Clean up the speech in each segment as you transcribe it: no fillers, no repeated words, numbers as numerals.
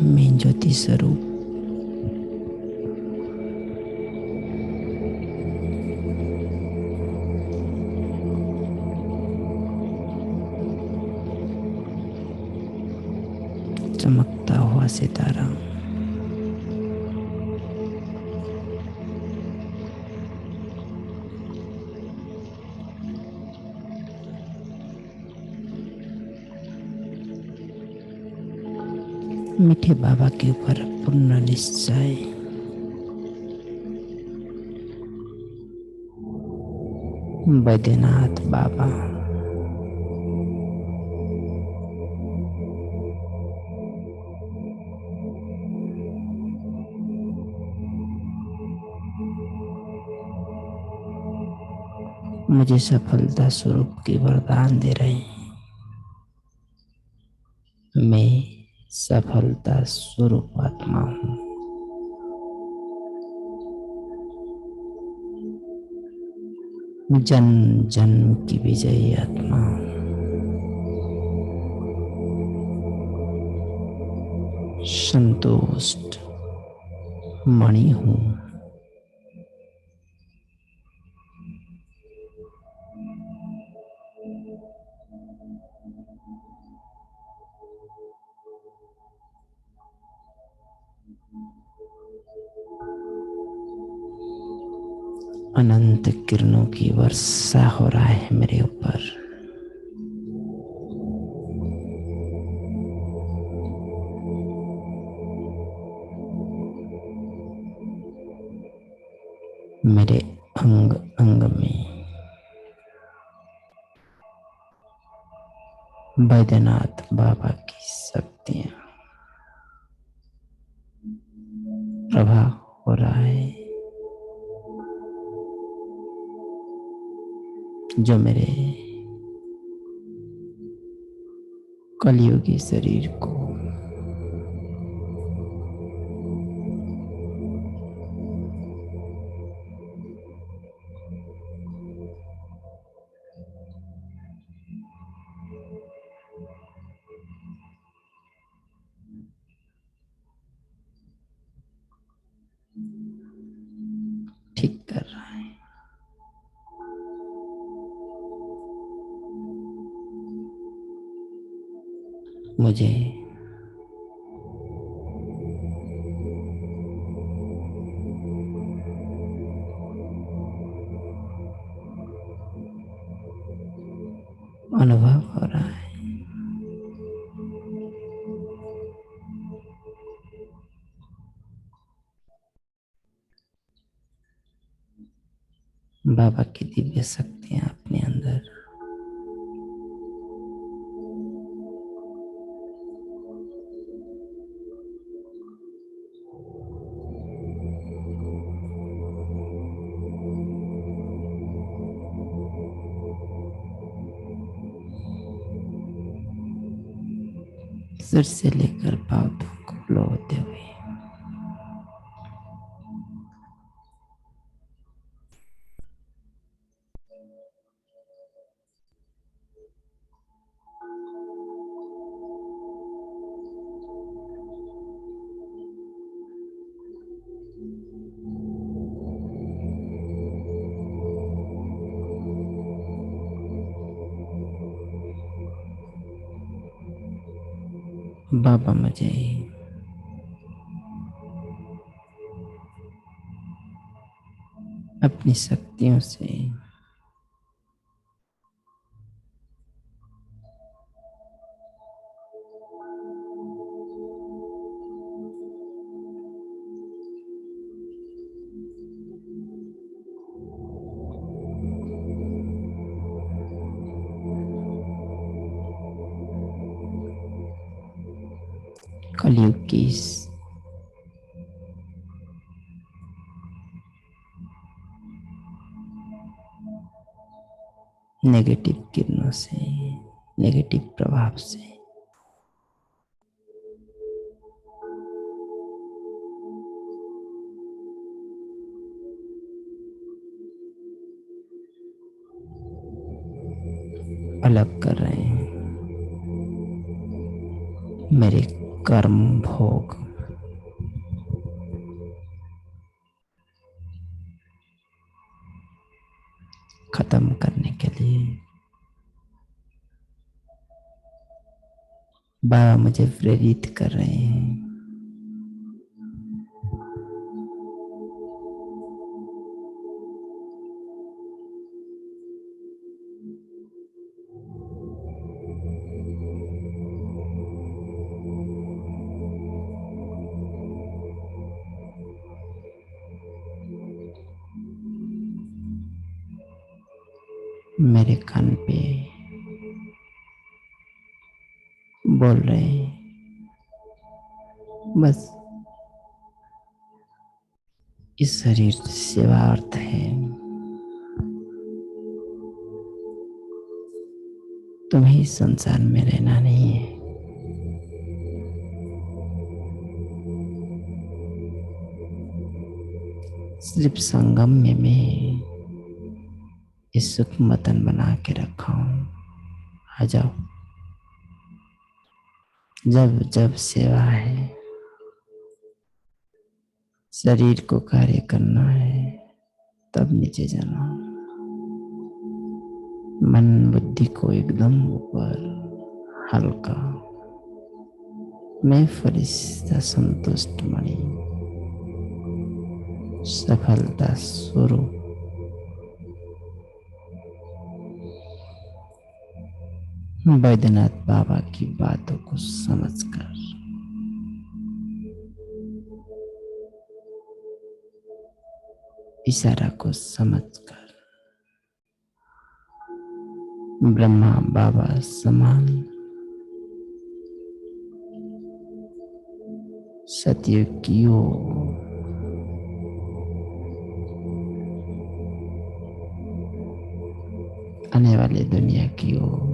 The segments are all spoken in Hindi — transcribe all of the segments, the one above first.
मैं ज्योति स्वरूप चमकता हुआ सितारा मीठे बाबा के ऊपर पूर्ण निश्चय, बैद्यनाथ बाबा मुझे सफलता स्वरूप की वरदान दे रहे हैं। मैं सफलता स्वरूप आत्मा हूँ। जन्म जन्म की विजयी आत्मा हूँ। संतुष्ट मणि हूँ। अनंत किरणों की वर्षा हो रहा है मेरे ऊपर। मेरे अंग अंग में बैद्यनाथ बाबा की शक्तियां प्रभाव हो रहा है, जो मेरे कलयुगी शरीर को ठीक कर रहा है। मुझे अनुभव हो रहा है। बाबा की दिव्य शक्तियां अपने अंदर सिर से लेकर पांव तक फ्लो होते हुए बाबा मुझे अपनी शक्तियों से कलयुग की इस नेगेटिव किरणों से, नेगेटिव प्रभाव से अलग कर रहे हैं। मेरे कर्म भोग खत्म करने के लिए बाबा मुझे प्रेरित कर रहे हैं। मेरे कान पे बोल रहे हैं, बस इस शरीर सेवा अर्थ है। तुम्हें इस संसार में रहना नहीं है। सिर्फ संगम में इस सुख मतन बना के रखा हूं। आ जाओ, जब जब सेवा है, शरीर को कार्य करना है, तब नीचे जाना। मन बुद्धि को एकदम ऊपर, हल्का। मैं फरिश्ता संतुष्ट मणि, सफलता स्वरूप। बैद्यनाथ बाबा की बातों को समझकर इशारा को समझकर ब्रह्मा बाबा समान सतयुग की ओर आने वाली दुनिया की ओर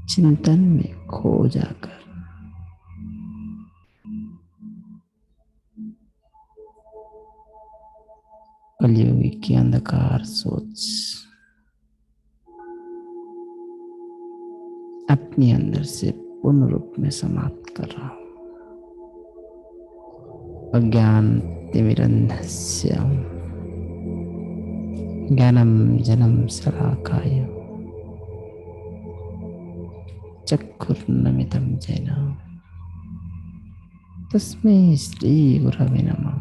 चिंतन में खो जाकर कलयुगी की अंधकार सोच अपने अंदर से पूर्ण रूप में समाप्त कर रहा हूं। अज्ञान तिमिरन्धस्य ज्ञानम जन्म शलाकाय चक्षुर्नमितं येन तस्मै श्री गुरवे नमः।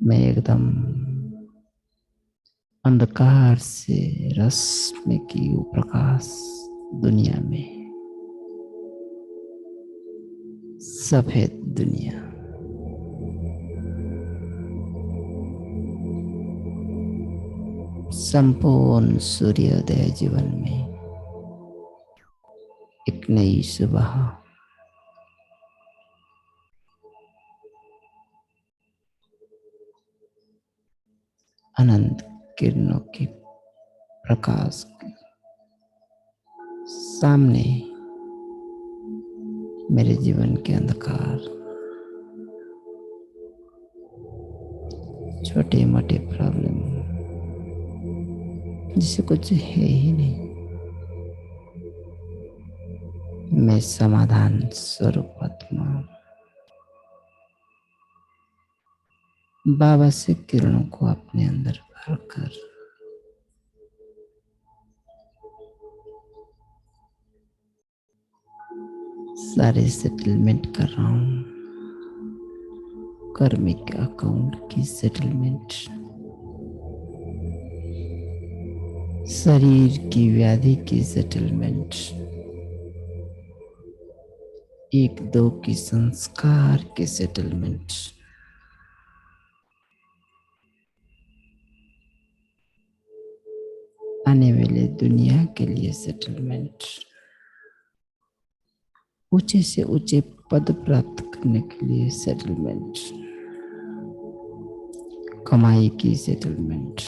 मैं एकदम अंधकार से रश्मि की प्रकाश दुनिया में, सफेद दुनिया, संपूर्ण सूर्योदय जीवन में एक नई सुबह, अनंत किरणों की प्रकाश के सामने मेरे जीवन के अंधकार, छोटे मोटे प्रॉब्लम जिसे कुछ है ही नहीं, मैं समाधान स्वरूप आत्मा बाबा से किरणों को अपने अंदर भरकर सारे सेटलमेंट कर रहा हूं। कर्मिक अकाउंट की सेटलमेंट, शरीर की व्याधि की सेटलमेंट, एक दो की संस्कार की सेटलमेंट, आने वाले दुनिया के लिए सेटलमेंट, ऊंचे से ऊंचे पद प्राप्त करने के लिए सेटलमेंट, कमाई की सेटलमेंट,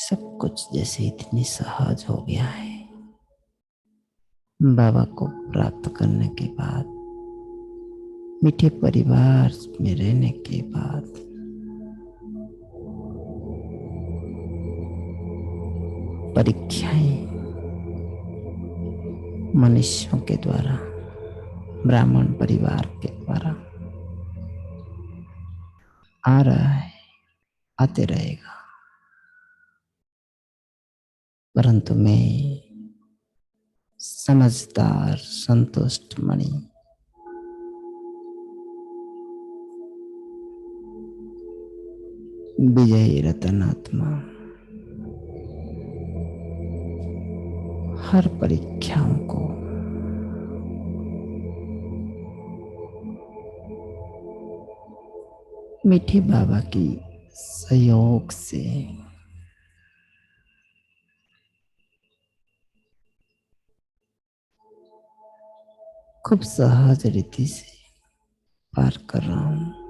सब कुछ जैसे इतनी सहज हो गया है। बाबा को प्राप्त करने के बाद, मीठे परिवार में रहने के बाद, परीक्षाएं मनुष्यों के द्वारा, ब्राह्मण परिवार के द्वारा आ रहा है, आते रहेगा, परंतु मैं समझदार संतुष्ट मणि विजयी रतनात्मा हर परीक्षाओं को मीठे बाबा की सहयोग से खूब सहज रीति से पार कर रहा हूं।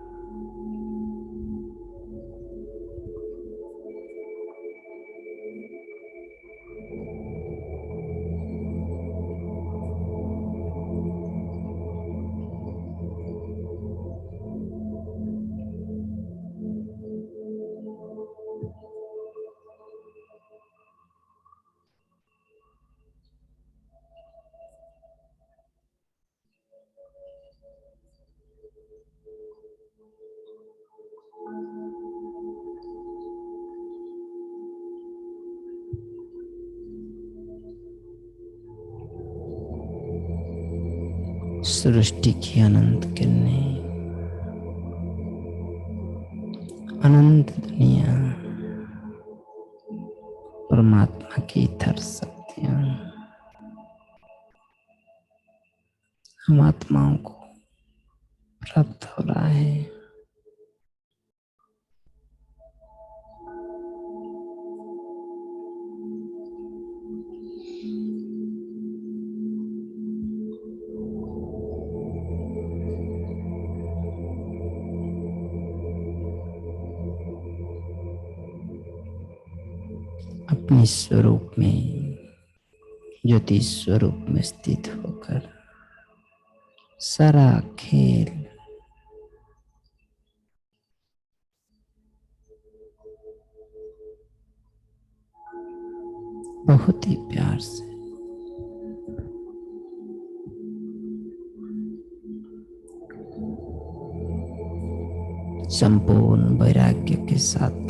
सृष्टि की अनंत किरणें, अनंत दुनिया, परमात्मा की इथर शक्तियां हम आत्माओं को प्राप्त हो रहा है। अपने स्वरूप में, ज्योति स्वरूप में स्थित होकर सारा खेल बहुत ही प्यार से, संपूर्ण वैराग्य के साथ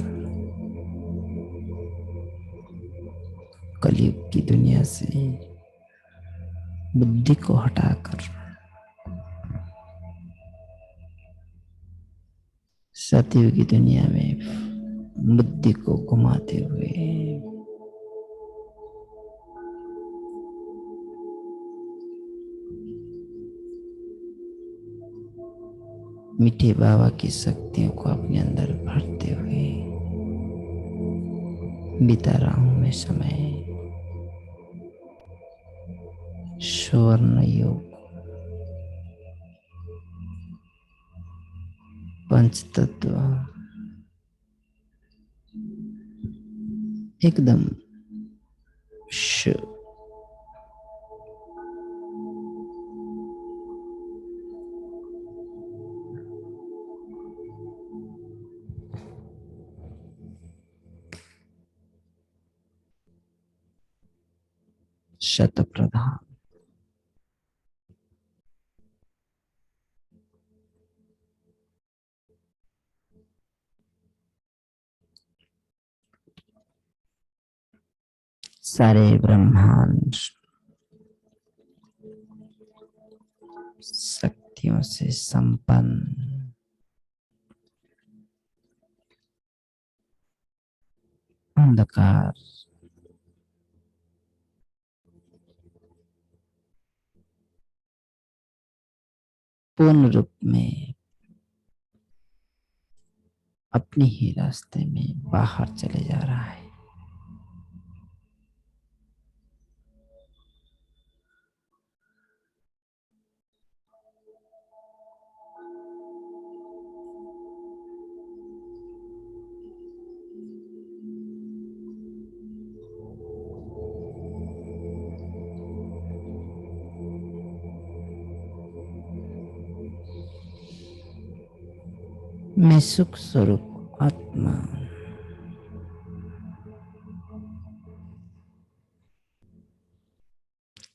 कलयुग की दुनिया से बुद्धि को हटाकर सतयुग की दुनिया में बुद्धि को घुमाते हुए मीठे बाबा की शक्तियों को अपने अंदर भरते हुए बिता रहा हूं मैं समय। स्वर्ण योग, पंचतत्व एकदम शत प्रधान, सारे ब्रह्मांड शक्तियों से संपन्न अंधकार पूर्ण रूप में अपने ही रास्ते में बाहर चले जा रहा है। मैं सुख स्वरूप आत्मा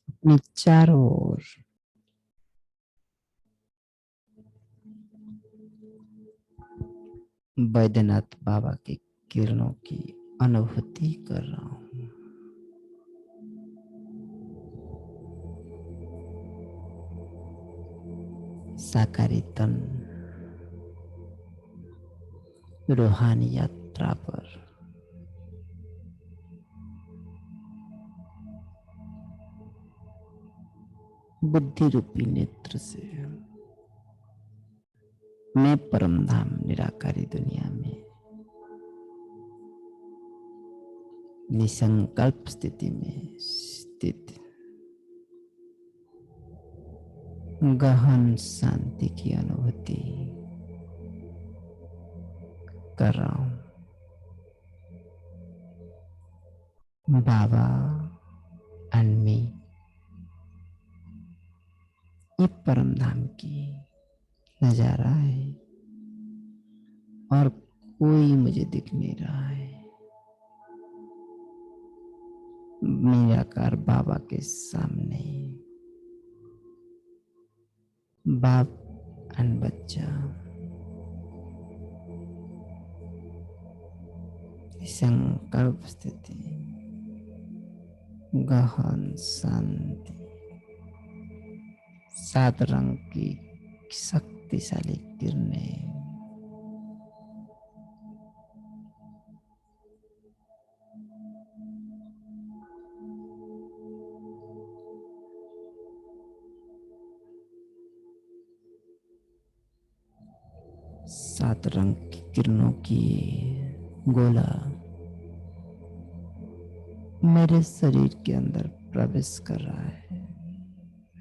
अपने चारों ओर बैद्यनाथ बाबा की किरणों की अनुभूति कर रहा हूँ। साकारी तन रूहानी यात्रा पर बुद्धि रूपी नेत्र से मैं परम धाम निराकारी दुनिया में निसंकल्प स्थिति में स्थित गहन शांति की अनुभूति कर रहा हूँ। बाबा अन्मी ये परम धाम की नजारा है और कोई मुझे दिख नहीं रहा है। निराकार बाबा के सामने बाप एंड बच्चा संकल्प स्थिति गहन शांति 7 रंग की शक्तिशाली किरणें सात रंग की किरणों की गोला मेरे शरीर के अंदर प्रवेश कर रहा है।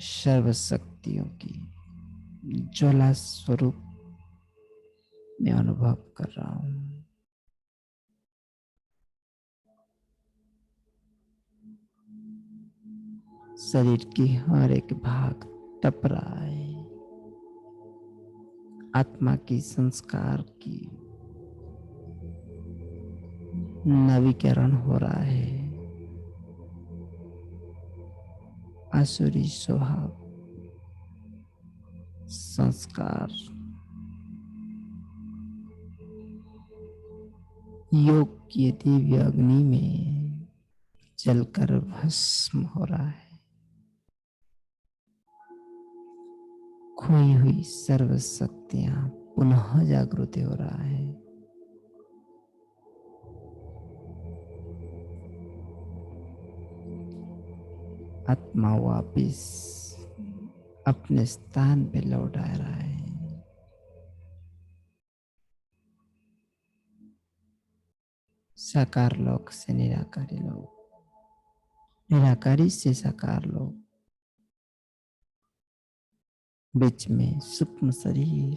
सर्व शक्तियों की ज्वाला स्वरूप में अनुभव कर रहा हूँ। शरीर की हर एक भाग तप रहा है। आत्मा की संस्कार की नवीकरण हो रहा है। आसुरी स्वभाव संस्कार योग की दिव्य अग्नि में जलकर भस्म हो रहा है। खोई हुई सर्व शक्तियां पुनः जागृत हो रहा है। आत्मा वापिस अपने स्थान पे लौट आ रहा है। साकार लोक से निराकारी लोक, निराकारी से साकार लोक, बीच में सूक्ष्म शरीर,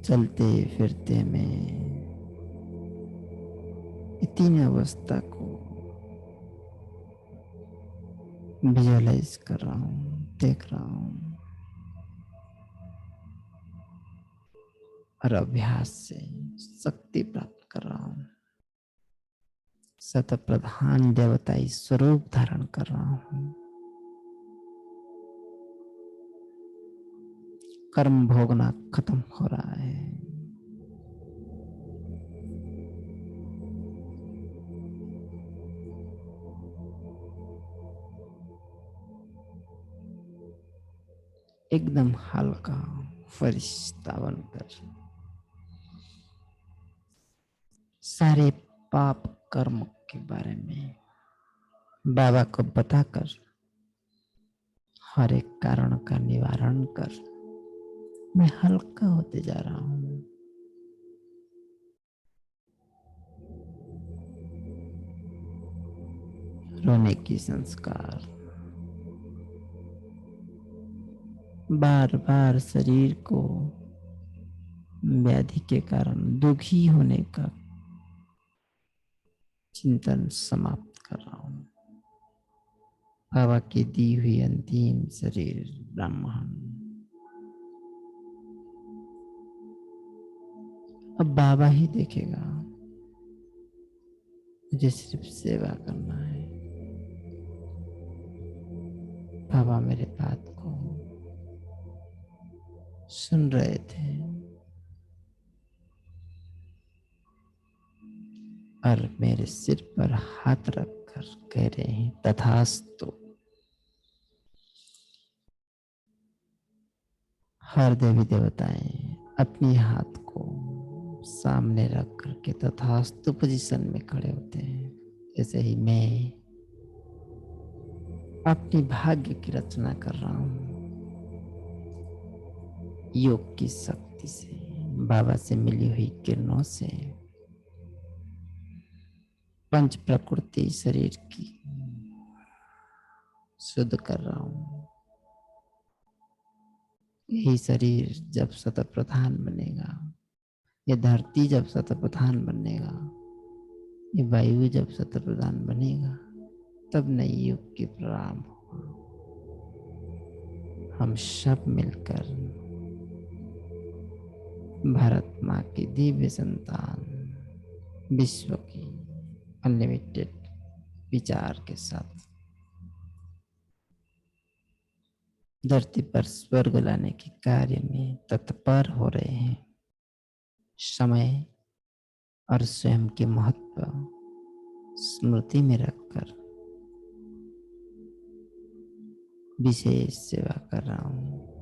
चलते फिरते में तीन अवस्था को विजुअलाइज कर रहा हूँ, देख रहा हूँ और अभ्यास से शक्ति प्राप्त कर रहा हूँ। सत प्रधान देवताई स्वरूप धारण कर रहा हूँ। कर्म भोगना खत्म हो रहा है। एकदम हल्का फरिश्ता बनकर सारे पाप कर्म के बारे में बाबा को बताकर हर एक कारण का निवारण कर मैं हल्का होते जा रहा हूं। रोने की संस्कार बार बार शरीर को व्याधि के कारण दुखी होने का चिंतन समाप्त कर रहा हूं। बाबा की दी हुई अंतिम शरीर ब्राह्मण अब बाबा ही देखेगा। मुझे सिर्फ सेवा करना है। बाबा मेरे बात को सुन रहे थे और मेरे सिर पर हाथ रखकर कह रहे हैं तथास्तु। हर देवी देवताएं अपनी हाथ को सामने रख करके तथास्तु पोजीशन में खड़े होते हैं। जैसे ही मैं अपनी भाग्य की रचना कर रहा हूं योग की शक्ति से, बाबा से मिली हुई किरणों से पंच प्रकृति शरीर की शुद्ध कर रहा हूं। यही शरीर जब शतप्रधान बनेगा, ये धरती जब शतप्रधान बनेगा, ये वायु जब शतप्रधान बनेगा, तब नई युग की प्रारंभ होगा। हम सब मिलकर भारत माँ की दिव्य संतान विश्व की अनलिमिटेड विचार के साथ धरती पर स्वर्ग लाने के कार्य में तत्पर हो रहे हैं। समय और स्वयं के महत्व स्मृति में रखकर विशेष सेवा कर रहा हूं।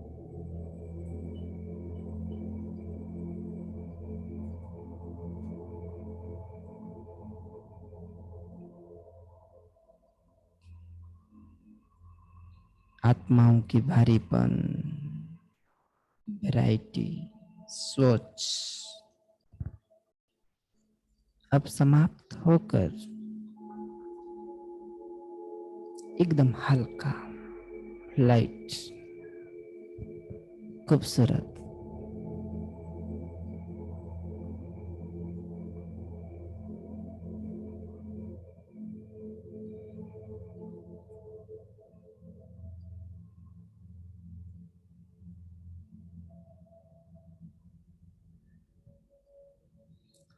आत्माओं की भारीपन, वैरायटी, सोच अब समाप्त होकर एकदम हल्का, लाइट, खूबसूरत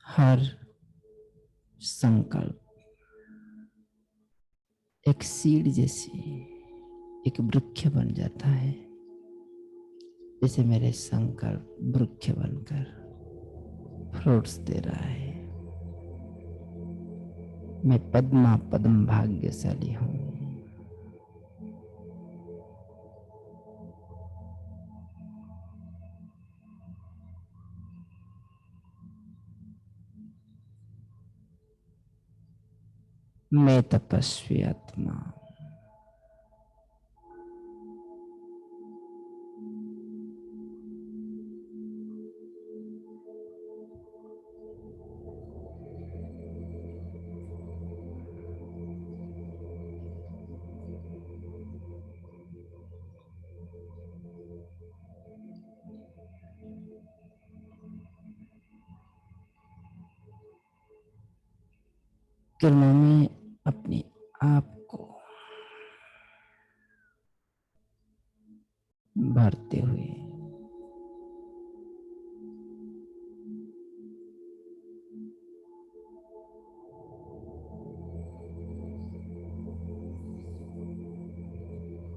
हर संकल्प एक सीड जैसी एक वृक्ष बन जाता है। जैसे मेरे संकल्प वृक्ष बनकर फ्रूट्स दे रहा है। मैं पद्मा पद्म भाग्यशाली हूं। मैं तपस्वी आत्मा, किरणों में अपने आप को भरते हुए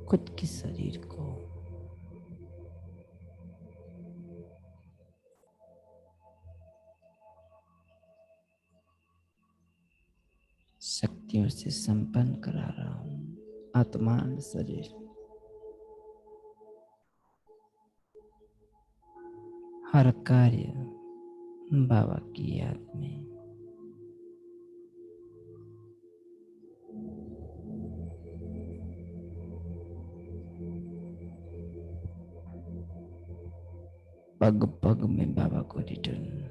खुद के शरीर को शक्तियों से संपन्न करा रहा हूँ आत्मान शरीर। हर कार्य बाबा की याद में। पग पग में बाबा को रिटर्न।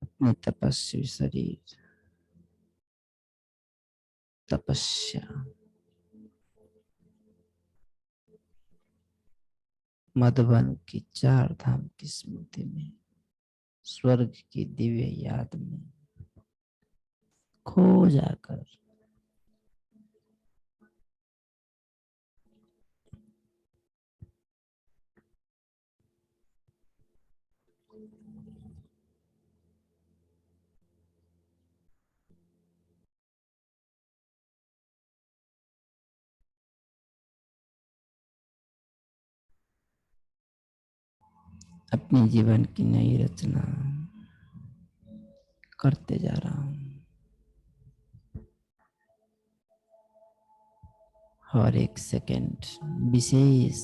अपने तपस्वी शरीर, तपस्या, मधुबन की चार धाम की स्मृति में, स्वर्ग की दिव्य याद में खो जाकर अपने जीवन की नई रचना करते जा रहा हूं। हर एक सेकंड विशेष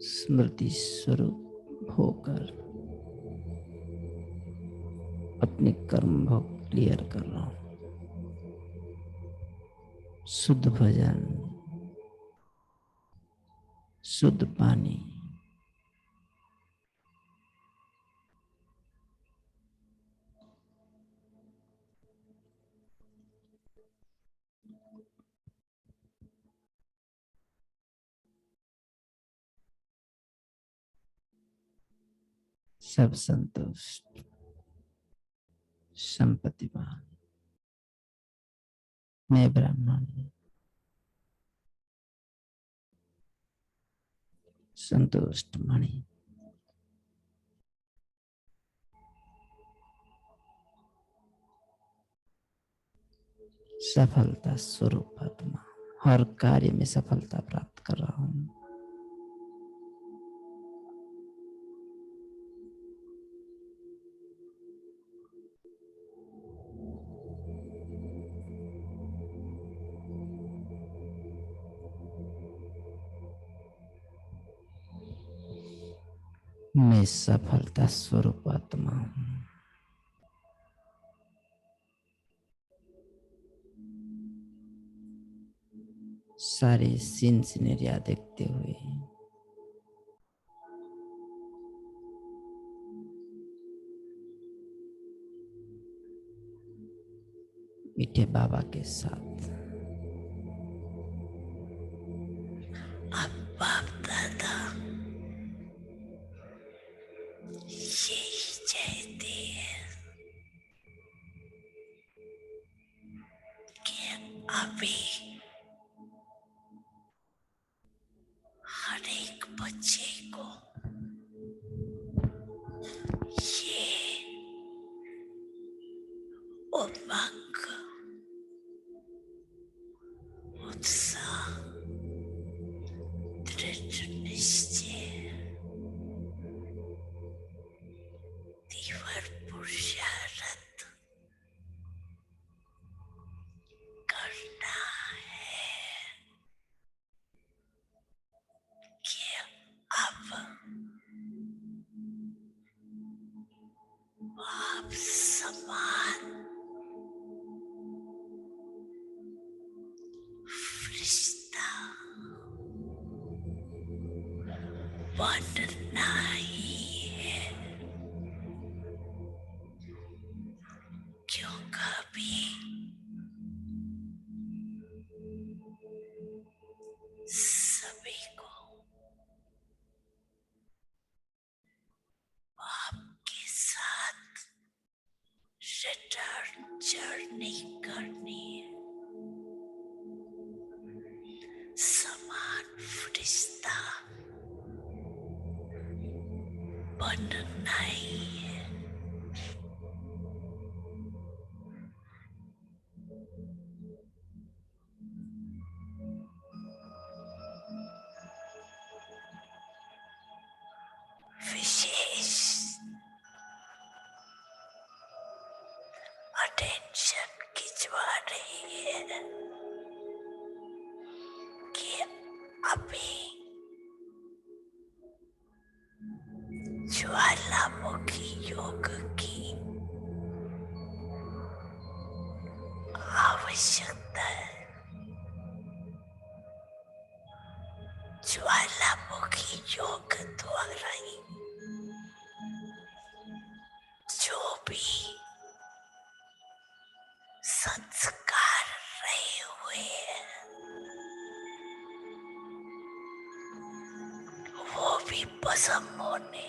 स्मृति स्वरूप होकर अपने कर्म भोग क्लियर कर रहा हूं। शुद्ध भजन, शुद्ध पानी, सब संतुष्ट, संपत्तिवान। मैं ब्राह्मण, संतुष्ट मणि। सफलता स्वरूप आत्मा, हर कार्य में सफलता प्राप्त कर रहा हूं। मैं सफलता स्वरूप आत्मा हूं। सारे सीन सिनेरिया देखते हुए मीठे बाबा के साथ अब बाप दादा यही चाहते हैं कि अभी हर एक बच्चे को ये उमंग, उत्साह, दृढ़ निश्चय, तीव्र पुरुषार्थ करना है कि अब आप समान फरिश्ता बनना ही है, क्यों कभी सभी को आपके साथ रिटर्न जर्नी करनी है। बनना ही है। विशेष अटेंशन खिंचवा रही है कि अभी ज्वालामुखी योग की आवश्यकता है। ज्वालामुखी योग द्वारा ही जो भी संस्कार रहे हुए हैं वो भी भस्म होने